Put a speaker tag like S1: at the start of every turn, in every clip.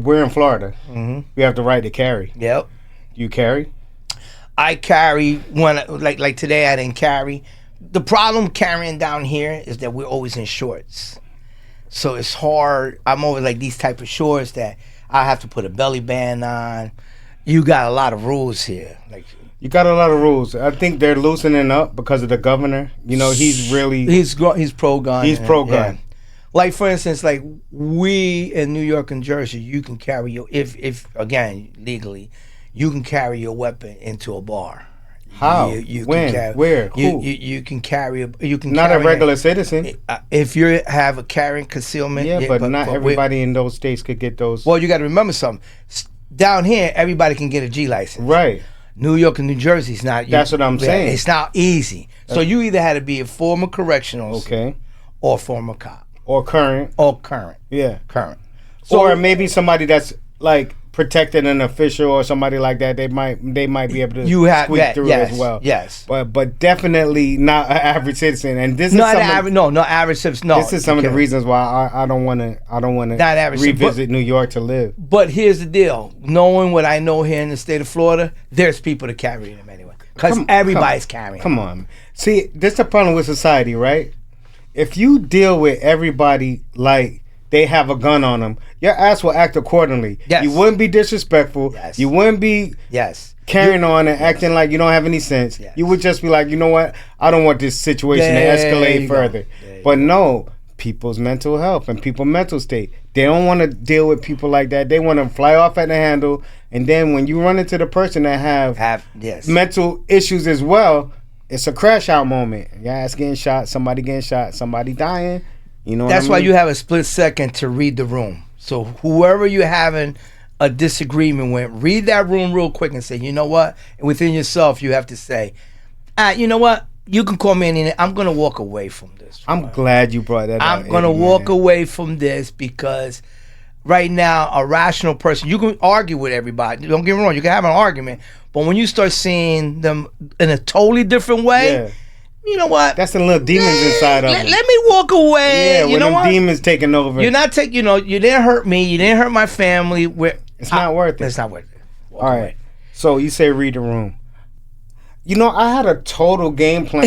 S1: we're in Florida.
S2: Mm-hmm.
S1: We have the right to carry.
S2: Yep.
S1: You carry?
S2: I carry when like today I didn't carry. The problem carrying down here is that we're always in shorts, so it's hard. I'm always like these type of shorts that I have to put a belly band on. You got a lot of rules here. Like
S1: you got a lot of rules. I think they're loosening up because of the governor. You know, he's
S2: pro gun.
S1: He's pro gun.
S2: Yeah. Like for instance, like we in New York and Jersey, you can carry your if again legally, you can carry your weapon into a bar.
S1: How?
S2: You
S1: when?
S2: Can carry,
S1: where? Who?
S2: You can carry. You can
S1: not
S2: carry
S1: a regular citizen.
S2: If you have a carrying concealment.
S1: Yeah, but not everybody in those states could get those.
S2: Well, you got to remember something. Down here, everybody can get a G license.
S1: Right.
S2: New York and New Jersey is not.
S1: That's what I'm saying.
S2: It's not easy. So you either had to be a former correctional,
S1: okay,
S2: or former cop,
S1: or current,
S2: Yeah, current.
S1: So, or maybe somebody that's like protected an official or somebody like that. They might be able to squeak through as well.
S2: Yes,
S1: but definitely not an average citizen. And this is
S2: not average citizen. No,
S1: this is some of the reasons why I don't want to revisit New York to live.
S2: But here's the deal: knowing what I know here in the state of Florida, there's people to carry them anyway, because everybody's carrying.
S1: Come on, see, this is the problem with society, right? If you deal with everybody like they have a gun on them, your ass will act accordingly.
S2: Yes.
S1: You wouldn't be disrespectful.
S2: Yes.
S1: You wouldn't be carrying on and acting like you don't have any sense.
S2: Yes.
S1: You would just be like, you know what? I don't want this situation to escalate further. But no, people's mental health and people's mental state. They don't want to deal with people like that. They want to fly off at the handle. And then when you run into the person that have mental issues as well, it's a crash out moment. Your ass getting shot, somebody dying. You know
S2: that's
S1: what I
S2: mean? Why you have a split second to read the room. So whoever you're having a disagreement with, read that room real quick and say, you know what? And within yourself, you have to say, you know what? You can call me anything. I'm going to walk away from this.
S1: I'm glad you brought that up.
S2: I'm going to walk away from this because right now, a rational person, you can argue with everybody. Don't get me wrong. You can have an argument. But when you start seeing them in a totally different way, you know what?
S1: That's the little demons inside of them.
S2: Let me walk away.
S1: Yeah,
S2: you know
S1: them demons taking over.
S2: You're not taking. You didn't hurt me. You didn't hurt my family.
S1: It's not worth it.
S2: It's not worth it.
S1: All right. So you say read the room. You know, I had a total game plan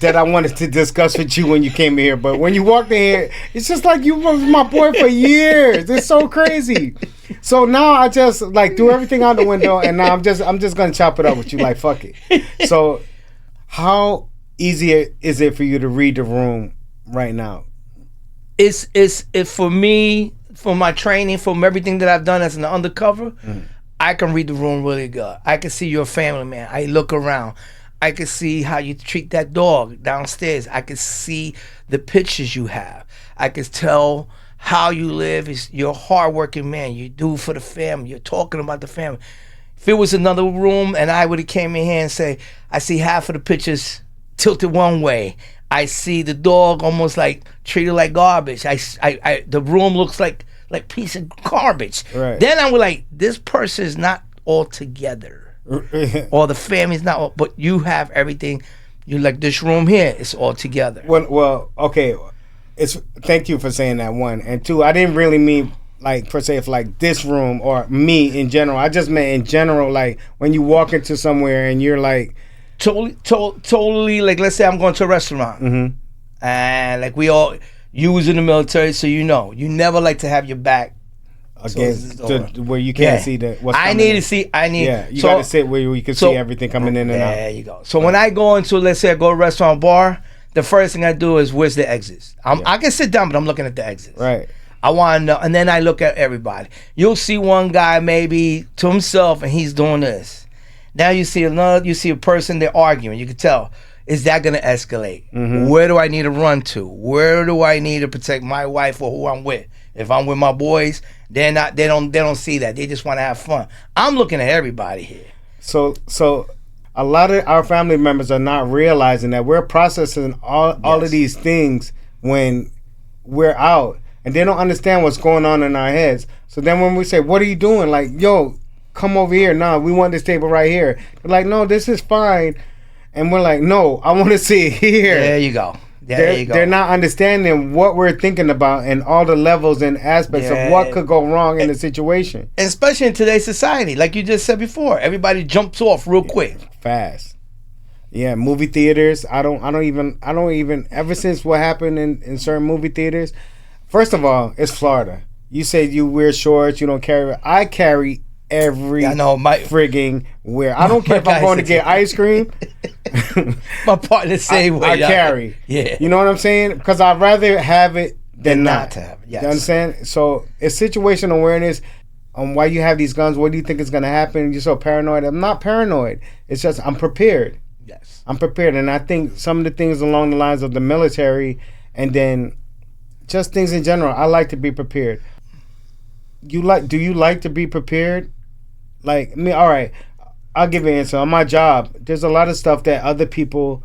S1: that I wanted to discuss with you when you came here, but when you walked in here, it's just like you was my boy for years. It's so crazy. So now I just like threw everything out the window, and now I'm just gonna chop it up with you. Like fuck it. So. How easy is it for you to read the room right now?
S2: It's for me, for my training, from everything that I've done as an undercover, I can read the room really good. I can see you're a family man. I look around. I can see how you treat that dog downstairs. I can see the pictures you have. I can tell how you live. You're a hardworking man. You do for the family. You're talking about the family. If it was another room and I would have came in here and say, I see half of the pictures tilted one way. I see the dog almost like treated like garbage. The room looks like piece of garbage.
S1: Right.
S2: Then I was like, this person is not all together. Or the family's not all, but you have everything. You like this room here, it's all together.
S1: Well, okay. Thank you for saying that, one. And two, I didn't really mean like per se if like this room or me in general. I just meant in general, like when you walk into somewhere and you're like totally like, let's say I'm going to a restaurant and like you was in the military, so you never like to have your back against where you can't see what's coming
S2: you
S1: got to sit where you can see everything coming in and out.
S2: There you go. So when I go into, let's say I go to a restaurant bar, the first thing I do is where's the exits. I can sit down, but I'm looking at the exits.
S1: Right.
S2: I want to know, and then I look at everybody. You'll see one guy maybe to himself, and he's doing this. Now you see a person, they're arguing. You can tell, is that going to escalate? Where do I need to run to? Where do I need to protect my wife or who I'm with? If I'm with my boys, they don't see that. They just want to have fun. I'm looking at everybody here.
S1: So a lot of our family members are not realizing that we're processing all of these things when we're out. And they don't understand what's going on in our heads. So then when we say, what are you doing? Like, yo, come over here. No, we want this table right here. They're like, no, this is fine. And we're like, no, I want to sit here.
S2: There you go. There you go.
S1: They're not understanding what we're thinking about and all the levels and aspects of what could go wrong in the situation.
S2: And especially in today's society, like you just said before, everybody jumps off real quick,
S1: fast. Yeah, movie theaters. I don't even. Ever since what happened in certain movie theaters, first of all, it's Florida. You say you wear shorts, you don't carry. I carry every frigging wear. I don't care if I'm going to get ice cream.
S2: My partner same way.
S1: I carry.
S2: Yeah.
S1: You know what I'm saying? Because I'd rather have it than not
S2: to have it. Yes.
S1: You understand? So it's situational awareness on why you have these guns. What do you think is going to happen? You're so paranoid. I'm not paranoid. It's just I'm prepared.
S2: Yes.
S1: I'm prepared. And I think some of the things along the lines of the military and then just things in general, I like to be prepared. Do you like to be prepared? Like me, all right. I'll give you an answer. On my job, there's a lot of stuff that other people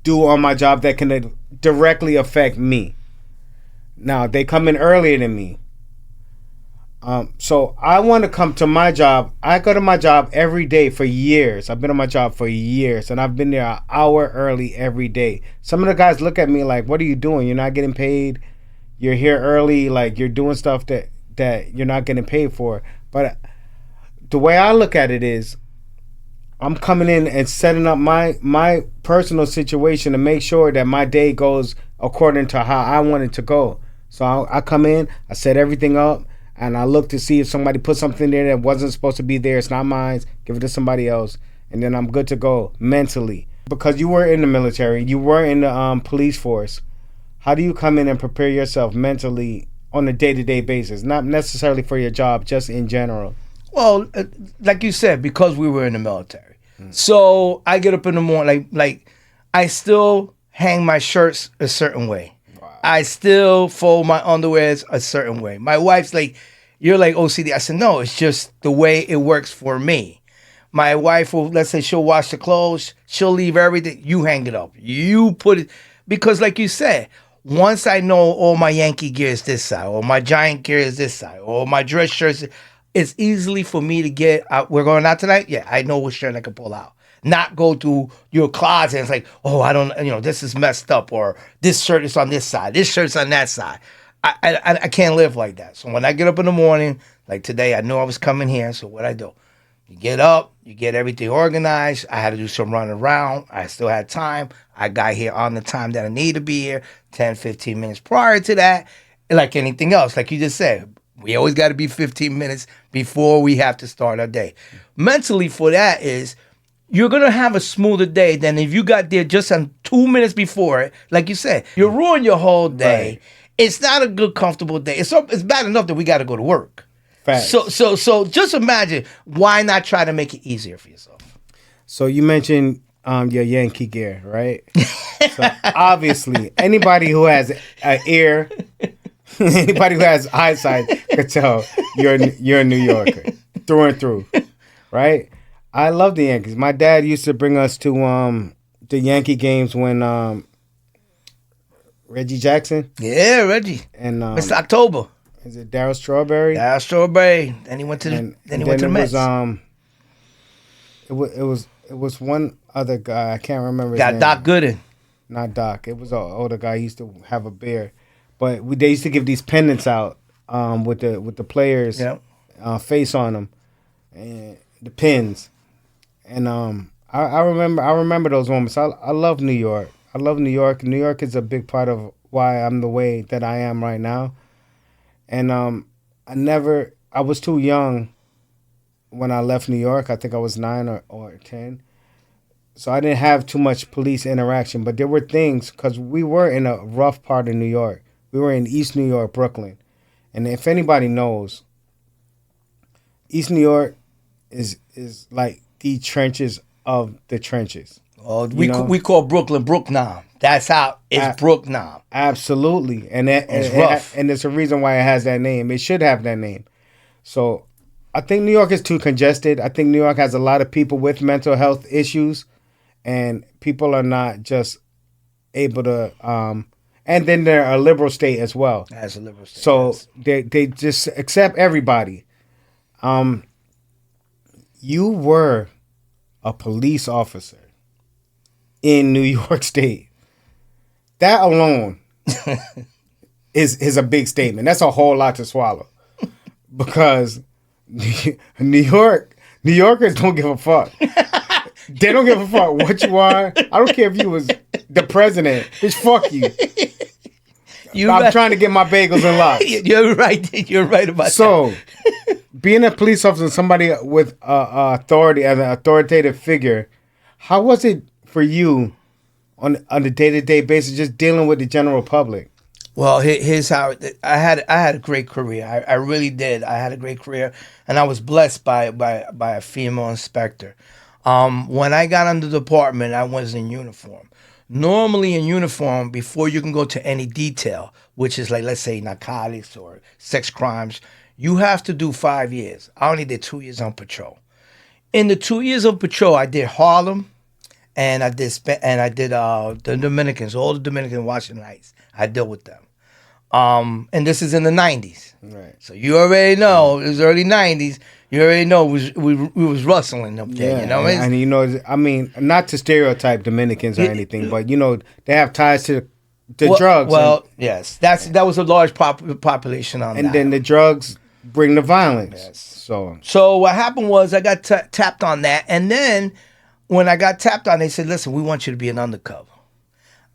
S1: do on my job that can directly affect me. Now, they come in earlier than me. So I want to come to my job. I go to my job every day for years. I've been on my job for years, and I've been there an hour early every day. Some of the guys look at me like, what are you doing? You're not getting paid. You're here early. Like, you're doing stuff that you're not getting paid for. But the way I look at it is I'm coming in and setting up my personal situation to make sure that my day goes according to how I want it to go. So I come in, I set everything up, and I look to see if somebody put something there that wasn't supposed to be there. It's not mine. Give it to somebody else. And then I'm good to go mentally. Because you were in the military, you were in the police force. How do you come in and prepare yourself mentally on a day-to-day basis? Not necessarily for your job, just in general.
S2: Well, like you said, because we were in the military. So I get up in the morning, like I still hang my shirts a certain way. Wow. I still fold my underwears a certain way. My wife's like, you're like OCD. I said, no, it's just the way it works for me. My wife will, let's say she'll wash the clothes. She'll leave everything. You hang it up. You put it, because like you said, once I know all my Yankee gear is this side, or my Giant gear is this side, or my dress shirts, it's easily for me to get out. We're going out tonight? Yeah, I know what shirt I can pull out. Not go to your closet and it's like, oh, I don't, this is messed up, or this shirt is on this side, this shirt's on that side. I can't live like that. So when I get up in the morning, like today, I knew I was coming here. So what I do? You get up, you get everything organized. I had to do some running around. I still had time. I got here on the time that I need to be here, 10, 15 minutes prior to that. Like anything else, like you just said, we always got to be 15 minutes before we have to start our day. Mentally for that is, you're going to have a smoother day than if you got there just on 2 minutes before it. Like you said, you ruin your whole day. Right. It's not a good, comfortable day. It's bad enough that we got to go to work.
S1: Facts.
S2: So just imagine, why not try to make it easier for yourself?
S1: So you mentioned your Yankee gear, right? So obviously, anybody who has an ear, anybody who has eyesight could tell you're a New Yorker through and through, right? I love the Yankees. My dad used to bring us to the Yankee games when Reggie Jackson.
S2: Yeah, Reggie.
S1: And
S2: Mr. October.
S1: Is it Darryl Strawberry?
S2: Darryl Strawberry. Then he went to the Mets.
S1: It was one other guy. I can't remember his name.
S2: Doc Gooden.
S1: Not Doc. It was an older guy. He used to have a beard. But they used to give these pendants out with the players' face on them and the pins. And I remember those moments. I love New York. I love New York. New York is a big part of why I'm the way that I am right now. And I was too young when I left New York. I think I was 9 or 10. So I didn't have too much police interaction. But there were things, because we were in a rough part of New York. We were in East New York, Brooklyn. And if anybody knows, East New York is like the trenches of the trenches.
S2: Oh, we call Brooklyn Brooknam. That's how it's Brooknam.
S1: Absolutely. And
S2: it's rough.
S1: And there's a reason why it has that name. It should have that name. So I think New York is too congested. I think New York has a lot of people with mental health issues, and people are not just able to and then they're a liberal state as well.
S2: As a liberal state.
S1: So they just accept everybody. You were a police officer in New York State. That alone is a big statement. That's a whole lot to swallow. Because New Yorkers don't give a fuck. They don't give a fuck what you are. I don't care if you was the president. Bitch, fuck you. I'm
S2: right.
S1: trying to get my bagels and lox.
S2: You're right. You're right about that.
S1: So, being a police officer, somebody with authority, as an authoritative figure, how was it for you on a day-to-day basis, just dealing with the general public?
S2: Well, here's how I had a great career. I really did. I had a great career, and I was blessed by a female inspector. When I got under the department, I was in uniform. Normally in uniform, before you can go to any detail, which is like, let's say, narcotics or sex crimes, you have to do 5 years. I only did 2 years on patrol. In the 2 years of patrol, I did Harlem, and I did the Dominicans, all the Dominican Washington Heights. I dealt with them. And this is in the 90s.
S1: Right.
S2: So you already know, it was early 90s. You already know we was rustling up there.
S1: Yeah,
S2: You know,
S1: and you know, I mean, not to stereotype Dominicans or anything, but you know, they have ties to drugs.
S2: Well, yes, that was a large population on that.
S1: And then the drugs bring the violence.
S2: Yes.
S1: So
S2: what happened was I got tapped on that, and then when I got tapped on, they said, "Listen, we want you to be an undercover."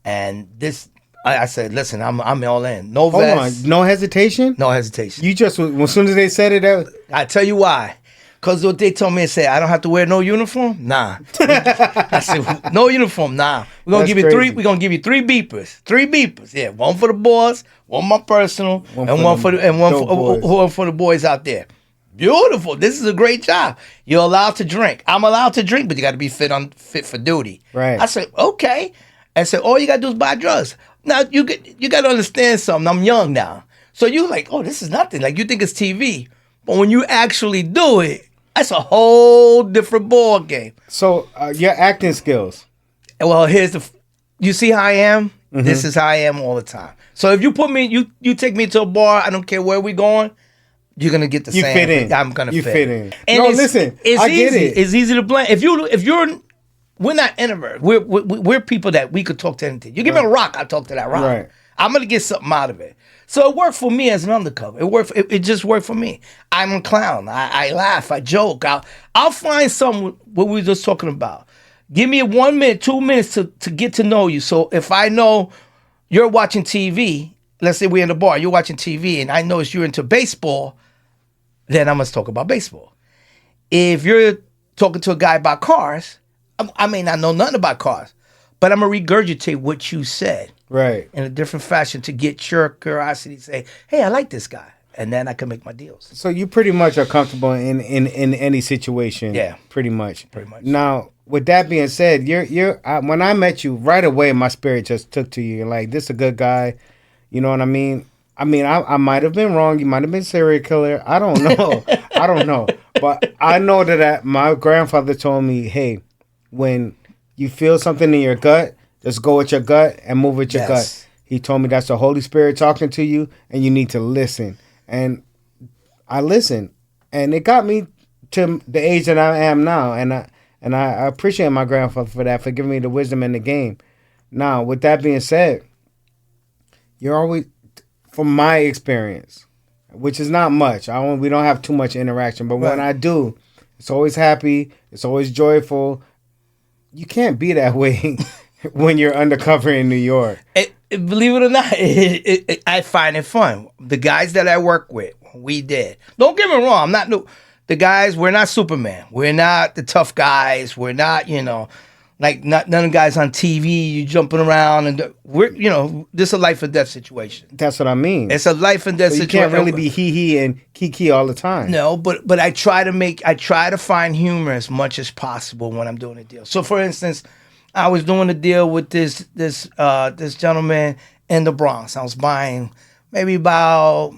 S2: And this, I said, "Listen, I'm all in. No
S1: hold
S2: vest,
S1: on, no hesitation.
S2: no hesitation."
S1: You just as soon as they said it,
S2: I tell you why. Because what they told me, they said, I don't have to wear no uniform? Nah. I said, no uniform? Nah. We're gonna give you
S1: crazy.
S2: we're gonna give you three beepers. 3 beepers. Yeah. One for the boss, one my personal, and one for the boys out there. Beautiful. This is a great job. You're allowed to drink. I'm allowed to drink, but you gotta be fit for duty.
S1: Right.
S2: I said, okay. I said, all you gotta do is buy drugs. Now you gotta understand something. I'm young now. So you like, oh, this is nothing. Like you think it's TV. But when you actually do it, that's a whole different ball game.
S1: So your acting skills.
S2: Well, you see how I am? Mm-hmm. This is how I am all the time. So if you put me, you take me to a bar, I don't care where we going, you're gonna get the same.
S1: You fit in.
S2: I'm gonna fit
S1: in.
S2: And
S1: no, listen, I get it.
S2: It's easy to blend. We're not introverts. We're people that we could talk to anything. You give me a rock, I'll talk to that rock. Right. I'm gonna get something out of it. So it worked for me as an undercover. It just worked for me. I'm a clown. I laugh. I joke. I'll find something what we were just talking about. Give me 1 minute, 2 minutes to get to know you. So if I know you're watching TV, let's say we're in the bar, you're watching TV, and I notice you're into baseball, then I must talk about baseball. If you're talking to a guy about cars, I may not know nothing about cars, but I'm going to regurgitate what you said.
S1: Right.
S2: In a different fashion to get your curiosity to say, hey, I like this guy. And then I can make my deals.
S1: So you pretty much are comfortable in any situation.
S2: Yeah.
S1: Pretty much.
S2: Pretty much.
S1: Now, with that being said, you're when I met you, right away my spirit just took to you. You're like, this is a good guy. You know what I mean? I might have been wrong. You might have been a serial killer. I don't know. I don't know. But I know that my grandfather told me, hey, when you feel something in your gut, just go with your gut and move with your gut. He told me that's the Holy Spirit talking to you, and you need to listen. And I listened, and it got me to the age that I am now. And I appreciate my grandfather for that, for giving me the wisdom in the game. Now, with that being said, you're always, from my experience, which is not much. We don't have too much interaction, but when I do, it's always happy. It's always joyful. You can't be that way when you're undercover in New York.
S2: Believe it or not, I find it fun. The guys that I work with, we did. Don't get me wrong. The guys, we're not Superman. We're not the tough guys. We're not, like none of the guys on TV, you jumping around. And this is a life or death situation.
S1: That's what I mean.
S2: It's a life and death situation.
S1: You can't really be hee and kiki all the time.
S2: No, but I try to find humor as much as possible when I'm doing a deal. So for instance, I was doing a deal with this gentleman in the Bronx. I was buying maybe about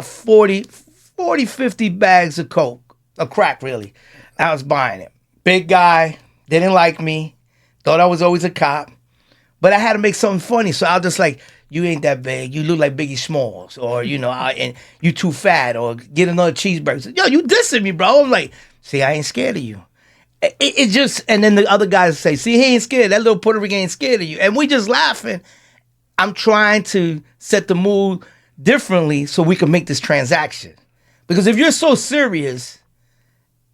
S2: 40, 50 bags of coke, of crack really. I was buying it. Big guy, didn't like me, thought I was always a cop, but I had to make something funny. So I was just like, you ain't that big. You look like Biggie Smalls, or and you too fat, or get another cheeseburger. Yo, you dissing me, bro. I'm like, see, I ain't scared of you. It just, and then the other guys say, see, he ain't scared. That little Puerto Rican ain't scared of you. And we just laughing. I'm trying to set the mood differently so we can make this transaction. Because if you're so serious,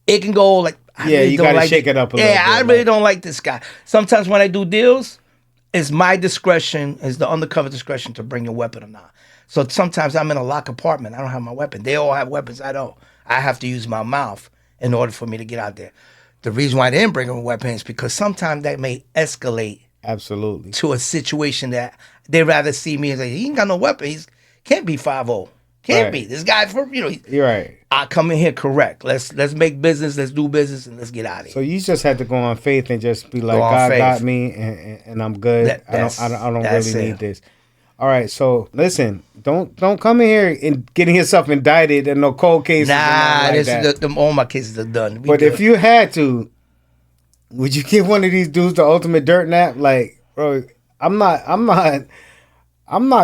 S2: it can go like,
S1: you gotta shake it up a little bit.
S2: Yeah, I really don't like this guy. Sometimes when I do deals, it's my discretion, it's the undercover discretion to bring your weapon or not. So sometimes I'm in a locked apartment. I don't have my weapon. They all have weapons. I don't. I have to use my mouth in order for me to get out there. The reason why I didn't bring a weapon is because sometimes that may escalate
S1: Absolutely.
S2: to a situation that they'd rather see me as he ain't got no weapon. He can't be 5'0". Can't be. This guy,
S1: You're right.
S2: I come in here correct. Let's make business. Let's do business, and let's get out of here.
S1: So you just had to go on faith and just be like, God got me, and I'm good. I don't really need this. All right. So listen, don't come in here and getting yourself indicted and no cold cases.
S2: Nah, all my cases are done.
S1: But if you had to, would you give one of these dudes the ultimate dirt nap? Like, bro, I'm not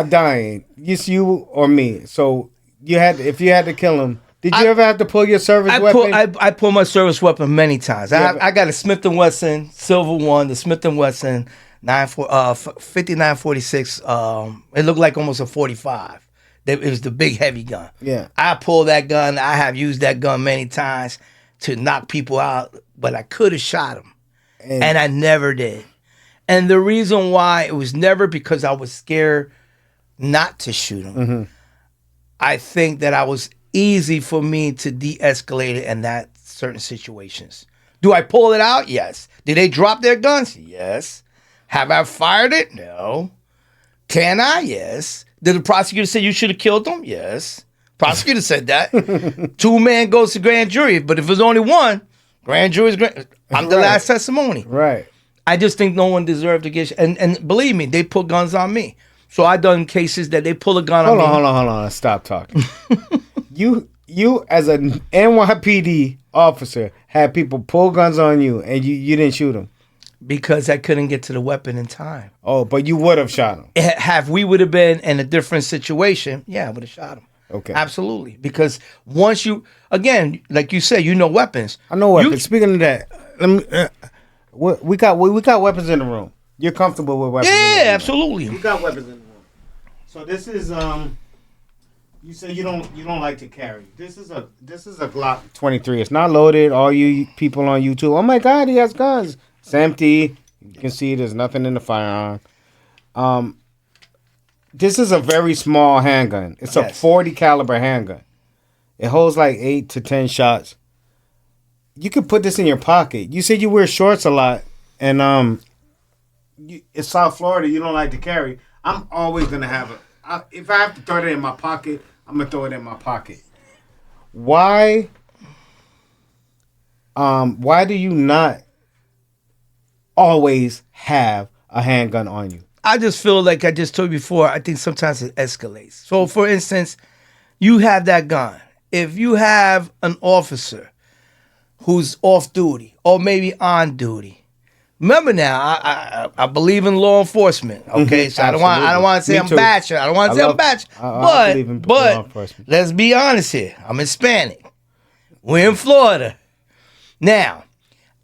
S1: dying. It's you or me. So if you had to kill him. Did you ever have to pull your service weapon?
S2: I pull my service weapon many times. I got a Smith & Wesson Silver One, the Smith & Wesson 5946. It looked like almost a 45. It was the big heavy gun.
S1: Yeah,
S2: I pulled that gun. I have used that gun many times to knock people out, but I could have shot them, and I never did. And the reason why, it was never because I was scared not to shoot them.
S1: Mm-hmm.
S2: I think that I was easy for me to de-escalate it in that certain situations. Do I pull it out? Yes. Did they drop their guns? Yes. Have I fired it? No. Can I? Yes. Did the prosecutor say you should have killed them? Yes. Prosecutor said that. 2 men goes to grand jury, but if there's only one, grand jury's I'm the last testimony.
S1: Right.
S2: I just think no one deserved to get and believe me, they put guns on me. So I done cases that they pull a gun on me.
S1: Hold on. Stop talking. You as an NYPD officer had people pull guns on you and you didn't shoot them.
S2: Because I couldn't get to the weapon in time.
S1: Oh, but you would have shot him.
S2: Have we would have been in a different situation, yeah, I would have shot him.
S1: Okay.
S2: Absolutely. Because once you, again, like you said, you know weapons.
S1: I know weapons. Speaking of that, we got weapons in the room. You're comfortable with weapons?
S2: Yeah, absolutely.
S1: We got weapons in the room. So this is you say you don't like to carry. This is a Glock 23. It's not loaded. All you people on YouTube, oh my God, he has guns. It's empty. You can see there's nothing in the firearm. This is a very small handgun. It's a 40 caliber handgun. It holds like 8 to 10 shots. You could put this in your pocket. You said you wear shorts a lot, and it's South Florida. You don't like to carry. I'm always gonna have it. If I have to throw it in my pocket, I'm gonna throw it in my pocket. Why? Why do you not always have a handgun on you?
S2: I just feel like I just told you before, I think sometimes it escalates. So, for instance, you have that gun. If you have an officer who's off duty or maybe on duty, remember now, I believe in law enforcement. Okay, so I don't want to say I'm bashing. I don't want to say I'm bashing. But let's be honest here. I'm Hispanic. We're in Florida. Now,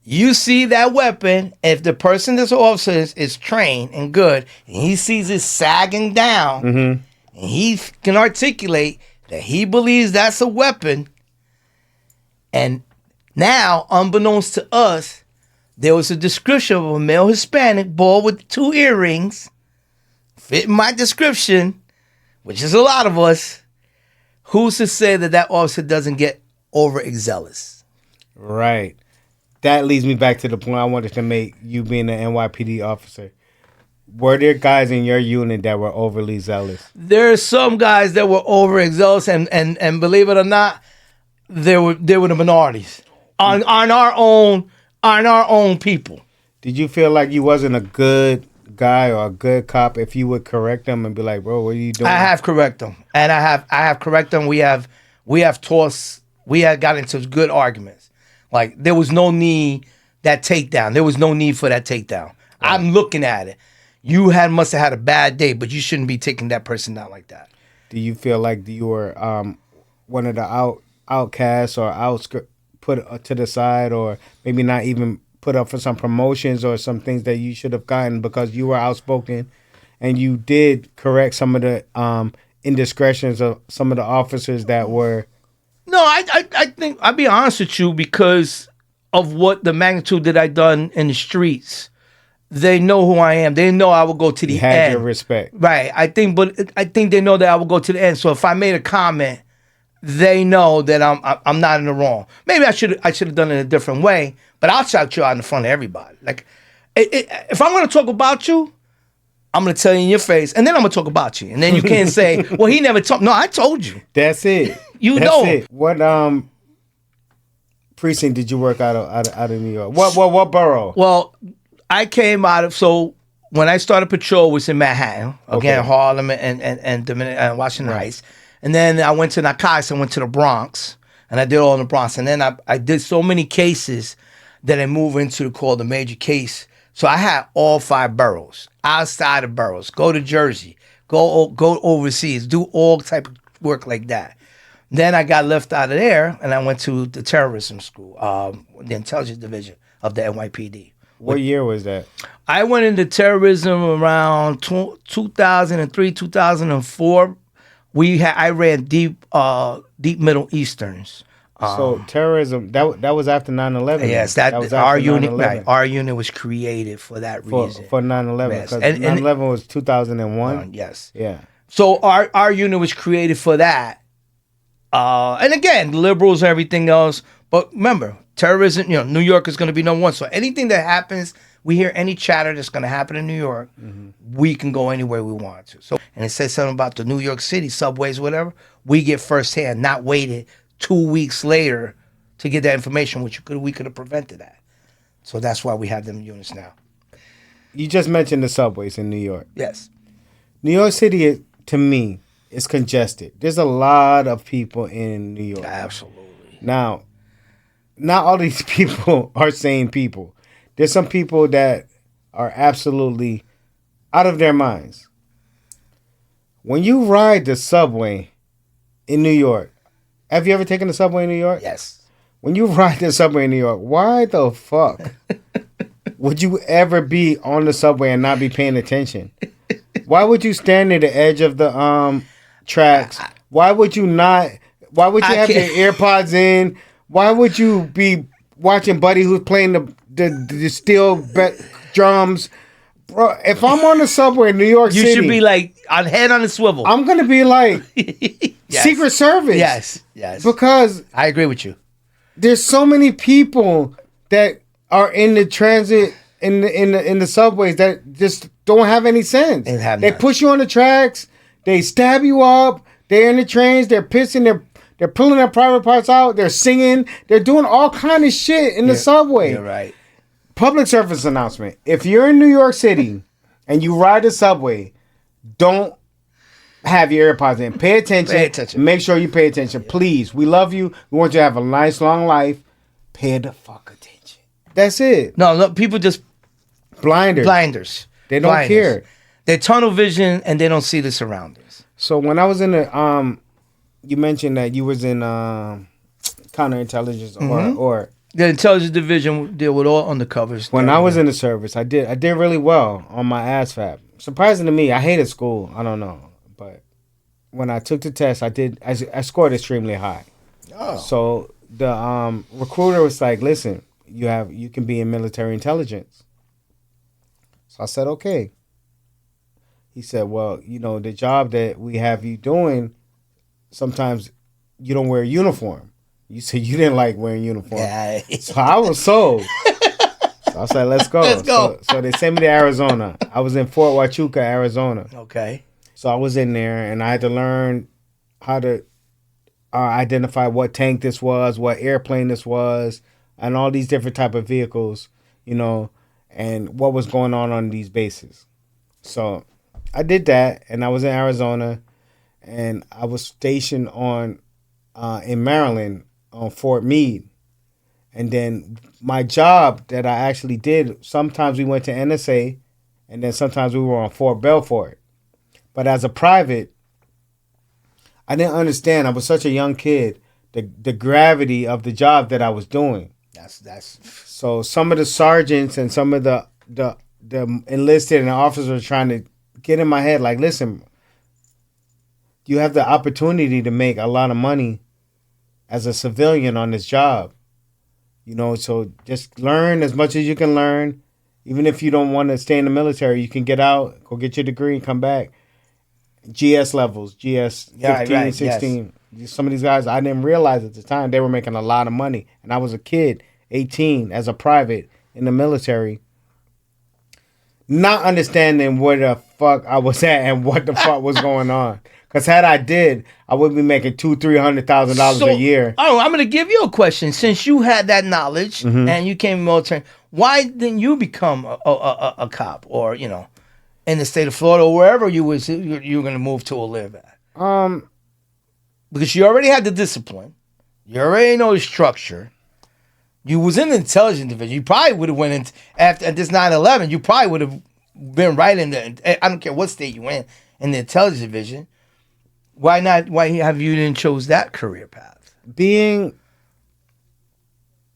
S2: you see that weapon, if the person that's officer is trained and good, and he sees it sagging down, and he can articulate that he believes that's a weapon, and now, unbeknownst to us, there was a description of a male Hispanic, bald with 2 earrings, fitting my description, which is a lot of us. Who's to say that officer doesn't get overzealous?
S1: Right. That leads me back to the point I wanted to make, you being an NYPD officer. Were there guys in your unit that were overly zealous?
S2: There are some guys that were overzealous, and believe it or not, they were the minorities on our own people.
S1: Did you feel like you wasn't a good guy or a good cop if you would correct them and be like, bro, what are you doing?
S2: I have correct them, and I have correct them. We have got into good arguments. Like, there was no need that takedown. There was no need for that takedown. Right. I'm looking at it. You must have had a bad day, but you shouldn't be taking that person down like that.
S1: Do you feel like you were one of the outcasts or put to the side, or maybe not even put up for some promotions or some things that you should have gotten because you were outspoken and you did correct some of the indiscretions of some of the officers that were.
S2: No, I think I'll be honest with you because of what the magnitude that I done in the streets. They know who I am. They know I will go to the
S1: You had
S2: end.
S1: your respect.
S2: Right. I think they know that I will go to the end. So if I made a comment, they know that I'm not in the wrong. Maybe I should have done it a different way, but I'll shout you out in front of everybody. Like, if I'm going to talk about you, I'm going to tell you in your face, and then I'm going to talk about you. And then you can't say, well, he never told. No, I told you.
S1: That's it.
S2: You
S1: That's
S2: know.
S1: it. What precinct did you work out of New York? What borough?
S2: Well, I came out of, so when I started patrol was in Manhattan, again,
S1: Okay.
S2: Harlem and Washington Heights. And then I went to Narcotics, I went to the Bronx, and I did all in the Bronx. And then I did so many cases that I moved into called the major case. So I had all 5 boroughs, outside of boroughs, go to Jersey, go overseas, do all type of work like that. Then I got left out of there, and I went to the terrorism school, the intelligence division of the NYPD.
S1: What year was that?
S2: I went into terrorism around 2003, 2004. I ran deep Middle Easterns.
S1: So terrorism, that was after 9/11.
S2: Yes,
S1: that was
S2: our
S1: after
S2: unit.
S1: 9/11.
S2: Right, our unit was created for that reason.
S1: For 9/11,
S2: Yes.
S1: because
S2: And
S1: 9/11 was 2001.
S2: Yes.
S1: Yeah.
S2: So our unit was created for that. And again, liberals and everything else. But remember, terrorism, New York is going to be number one. So anything that happens, we hear any chatter that's going to happen in New York, we can go anywhere we want to. So, and it says something about the New York City subways, whatever. We get firsthand, not waited 2 weeks later to get that information, which we could have prevented that. So that's why we have them units now.
S1: You just mentioned the subways in New York.
S2: Yes.
S1: New York City, to me, is congested. There's a lot of people in New York.
S2: Absolutely.
S1: Now, not all these people are sane people. There's some people that are absolutely out of their minds. When you ride the subway in New York, have you ever taken the subway in New York?
S2: Yes.
S1: When you ride the subway in New York, why the fuck would you ever be on the subway and not be paying attention? Why would you stand near the edge of the tracks? Why would you not? Why would you have your AirPods in? Why would you be watching Buddy who's playing the steel drums? Bro, if I'm on the subway in New York City,
S2: You should be like on head on a swivel.
S1: I'm gonna be like
S2: Yes.
S1: Secret Service.
S2: Yes.
S1: Because
S2: I agree with you.
S1: there's so many people that are in the transit in the subways that just don't have any sense. They push you on the tracks. They stab you up. They're in the trains. They're pissing. They're pulling their private parts out. They're singing. They're doing all kind of shit in the subway.
S2: You're right.
S1: Public service announcement. If you're in New York City and you ride the subway, don't have your AirPods in. Pay attention.
S2: Pay attention.
S1: Make sure you pay attention. Please. We love you. We want you to have a nice, long life. Pay the fuck attention. That's it.
S2: No, people just
S1: Blinders. They don't
S2: Blinders.
S1: care.
S2: They're tunnel vision and they don't see the surroundings.
S1: So when I was in the you mentioned that you was in counterintelligence or
S2: The intelligence division deal with all undercovers.
S1: when I was in the service, I did really well on my ASVAB. Surprising to me, I hated school. I don't know, but when I took the test, I scored extremely high.
S2: Oh.
S1: So the recruiter was like, "Listen, you can be in military intelligence." So I said, "Okay." He said, "Well, the job that we have you doing, sometimes you don't wear a uniform. You said you didn't like wearing uniform."
S2: Yeah.
S1: So I was sold. So I said, let's go.
S2: Let's go.
S1: So they sent me to Arizona. I was in Fort Huachuca, Arizona.
S2: Okay.
S1: So I was in there, and I had to learn how to identify what tank this was, what airplane this was, and all these different type of vehicles, and what was going on these bases. So I did that, and I was in Arizona, and I was stationed in Maryland on Fort Meade. And then my job that I actually did, sometimes we went to NSA, and then sometimes we were on Fort Belfort. But as a private, I didn't understand. I was such a young kid, the gravity of the job that I was doing.
S2: That's
S1: So some of the sergeants and some of the enlisted and the officers were trying to get in my head like, listen, you have the opportunity to make a lot of money as a civilian on this job. You know, so just learn as much as you can learn. Even if you don't want to stay in the military, you can get out, go get your degree, and come back. GS levels, GS 15, 16. Yes. Some of these guys, I didn't realize at the time, they were making a lot of money. And I was a kid, 18, as a private in the military, not understanding where the fuck I was at and what the fuck was going on. Because had I did, I would be making $200,000-$300,000 a year.
S2: Oh, I'm going to give you a question. Since you had that knowledge and you came in the military, why didn't you become a cop or, you know, in the state of Florida or wherever you were going to move to or live at? Because you already had the discipline. You already know the structure. You was in the intelligence division. You probably would have went in after this 9/11. You probably would have been right in the. I don't care what state you in the intelligence division. Why not? Why have you didn't chose that career path?
S1: Being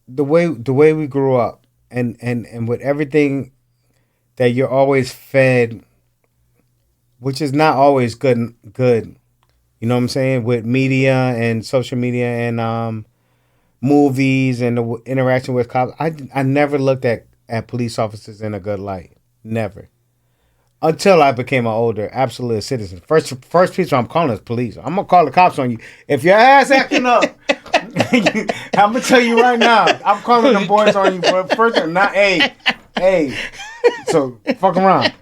S1: the way we grew up, and with everything that you're always fed, which is not always good. You know what I'm saying? With media and social media and movies and the interaction with cops, I never looked at police officers in a good light. Never. Until I became an older absolute citizen. First people I'm calling is police. I'm going to call the cops on you. If your ass acting up, I'm going to tell you right now, I'm calling them boys on you. But first, not, hey. So, fuck around.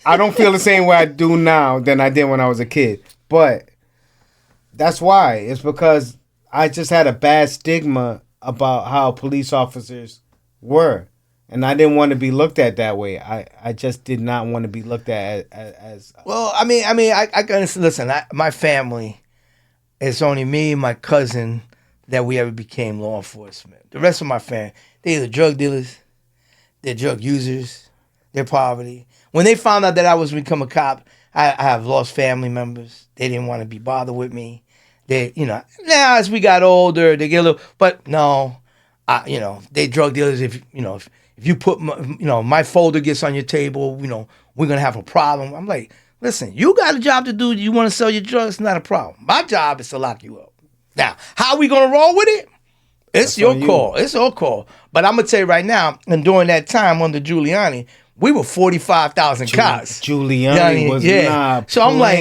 S1: I don't feel the same way I do now than I did when I was a kid. But that's why. It's because I just had a bad stigma about how police officers were. And I didn't want to be looked at that way. I just did not want to be looked at as
S2: well, I mean, I can listen. My family, it's only me and my cousin that we ever became law enforcement. The rest of my family, they're either drug dealers, they're drug users, they're poverty. When they found out that I was become a cop, I have lost family members. They didn't want to be bothered with me. They, you know, now as we got older, they get a little, but no, you know, they drug dealers. If you put, my folder gets on your table, you know, we're going to have a problem. I'm like, listen, you got a job to do. You want to sell your drugs? Not a problem. My job is to lock you up. Now, how we going to roll with it? It's your call. It's your call. But I'm going to tell you right now, and during that time under Giuliani, we were 45,000 cops.
S1: Giuliani was not
S2: So I'm like,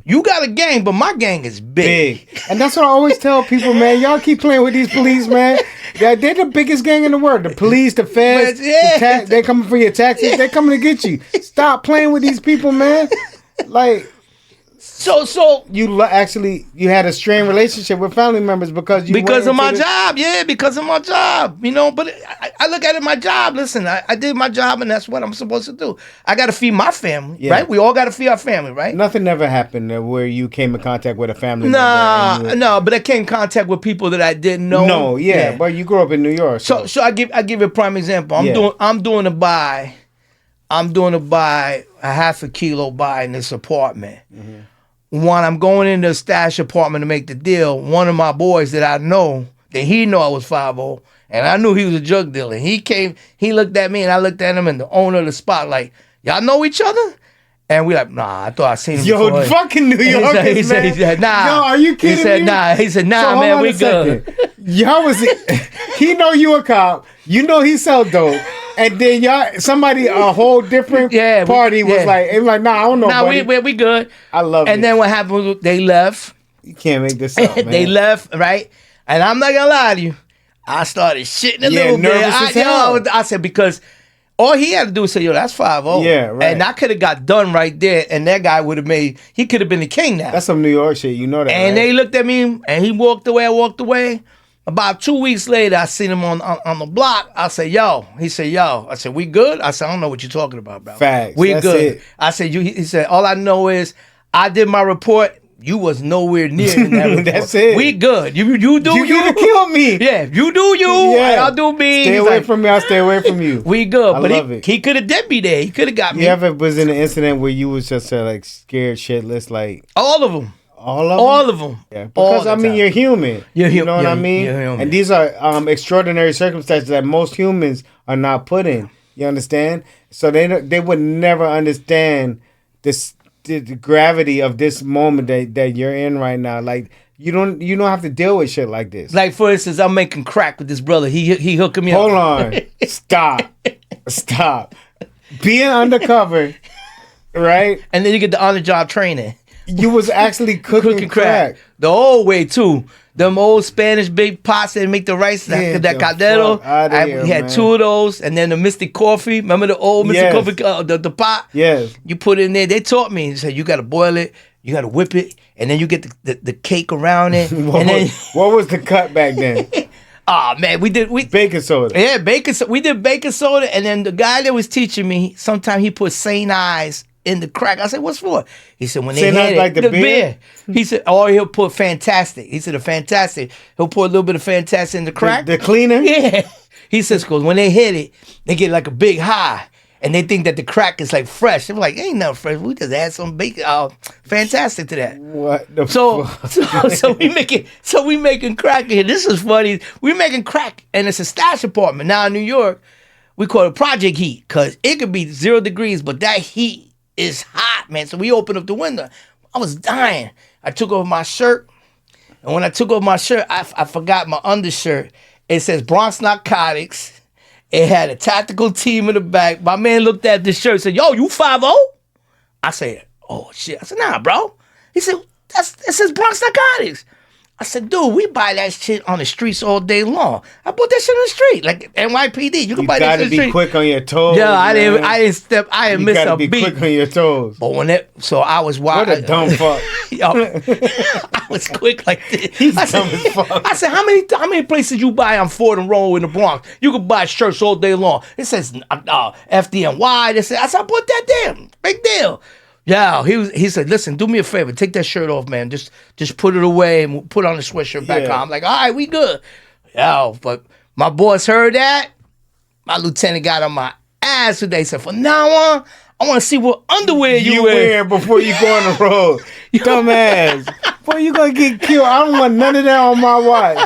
S2: you got a gang, but my gang is big.
S1: And that's what I always tell people, man. Y'all keep playing with these police, man. They're the biggest gang in the world. The police, the feds, they coming for your taxes. They coming to get you. Stop playing with these people, man. Like...
S2: So
S1: you had a strained relationship with family members because
S2: of my job, because of my job, you know. But I look at it, my job. Listen, I did my job, and that's what I'm supposed to do. I got to feed my family, right? We all got to feed our family, right?
S1: Nothing ever happened where you came in contact with a family
S2: member. No, but I came in contact with people that I didn't know.
S1: No, but you grew up in New York.
S2: So I give you a prime example. I'm doing a buy a half a kilo buy in this apartment. Mm-hmm. When I'm going into the stash apartment to make the deal, one of my boys that I know, that he know I was 5'0", and I knew he was a drug dealer. He came, he looked at me, and I looked at him, and the owner of the spot, like, y'all know each other? And we like, nah, I thought I seen him before.
S1: Fucking New Yorkers,
S2: he said, nah.
S1: Yo, are you kidding me?
S2: He said, nah, man, we good.
S1: Y'all he know you a cop. You know he sell dope. And then a whole different party was like, nah, I don't know.
S2: Nah, we good.
S1: I love it.
S2: And then what happened was they left.
S1: You can't make this up, man.
S2: They left, right? And I'm not gonna lie to you. I started shitting a little
S1: nervous as hell.
S2: I said, because all he had to do was say, yo, that's 5'0".
S1: Yeah, right.
S2: And I could have got done right there, and that guy would have he could have been the king now.
S1: That's some New York shit, you know that,
S2: and
S1: right?
S2: They looked at me, and he walked away, I walked away. About 2 weeks later, I seen him on the block. I said, yo. He said, yo. I said, we good? I said, I don't know what you're talking about, bro.
S1: Facts.
S2: We
S1: That's
S2: good.
S1: It.
S2: I said, he said, all I know is I did my report. You was nowhere near in that report.
S1: That's it.
S2: We good. You do you.
S1: You could kill me.
S2: Yeah, you do you. Yeah. I'll do me.
S1: Stay away from me. I'll stay away from you.
S2: We good.
S1: I
S2: but
S1: love it.
S2: He could have dead me there. He could have got me.
S1: You ever was in an incident where you was just like scared shitless? Like
S2: all of them.
S1: All of them?
S2: Yeah,
S1: because I mean, you're human. You know what I mean?
S2: You're human.
S1: And these are extraordinary circumstances that most humans are not put in. You understand? So they would never understand this the gravity of this moment that you're in right now. Like you don't have to deal with shit like this.
S2: Like for instance, I'm making crack with this brother. He hooking me up.
S1: Hold on, stop. Being undercover, right?
S2: And then you get the on the job training.
S1: You was actually cooking crack
S2: the old way too. Them old Spanish big pots that make the rice, that caldero. We had 2 of those, and then the Mystic Coffee. Remember the old Mystic Coffee, the pot?
S1: Yes.
S2: You put it in there. They taught me. They said you got to boil it, you got to whip it, and then you get the cake around it.
S1: What was the cut back then?
S2: Oh man, we
S1: baking soda.
S2: Yeah, baking soda. We did baking soda, and then the guy that was teaching me, sometimes he put St. Ives in the crack. I said, "What's for?" He said, "When they hit it,
S1: like the beer."
S2: He said, "Oh, he'll put Fantastic." He said, "The Fantastic." He'll put a little bit of Fantastic in the crack.
S1: The cleaner.
S2: Yeah. He says, "Cause when they hit it, they get like a big high, and they think that the crack is like fresh." They're like, "Ain't nothing fresh. We just add some bacon, Fantastic to that."
S1: What the
S2: so we making crack here. This is funny. We making crack, and it's a stash apartment now in New York. We call it Project Heat, cause it could be 0 degrees, but that heat is hot, man. So we opened up the window. I was dying. I took off my shirt. And when I took off my shirt, I forgot my undershirt. It says Bronx Narcotics. It had a tactical team in the back. My man looked at the shirt and said, "Yo, you 5'0"?" I said, "Oh, shit." I said, "Nah, bro." He said, it says Bronx Narcotics. I said, "Dude, we buy that shit on the streets all day long." I bought that shit on the street, like NYPD. You can buy that shit on the street.
S1: You gotta be quick on your toes.
S2: Yeah, I didn't miss a beat.
S1: You gotta be quick on your toes.
S2: But so I was wild.
S1: What a dumb fuck.
S2: Yo, I was quick like this.
S1: He's dumb as fuck.
S2: I said, how many places you buy on Ford and Roll in the Bronx? You can buy shirts all day long. It says FDNY. I said, I bought that damn. Big deal. Yeah, he said, "Listen, do me a favor, take that shirt off, man. Just put it away and put on the sweatshirt back on." I'm like, "All right, we good." Yeah, but my boss heard that. My lieutenant got on my ass today. He said, "From now on, I want to see what underwear you wear
S1: before you go on the road." Dumbass. Boy, you gonna get killed. I don't want none of that on my watch.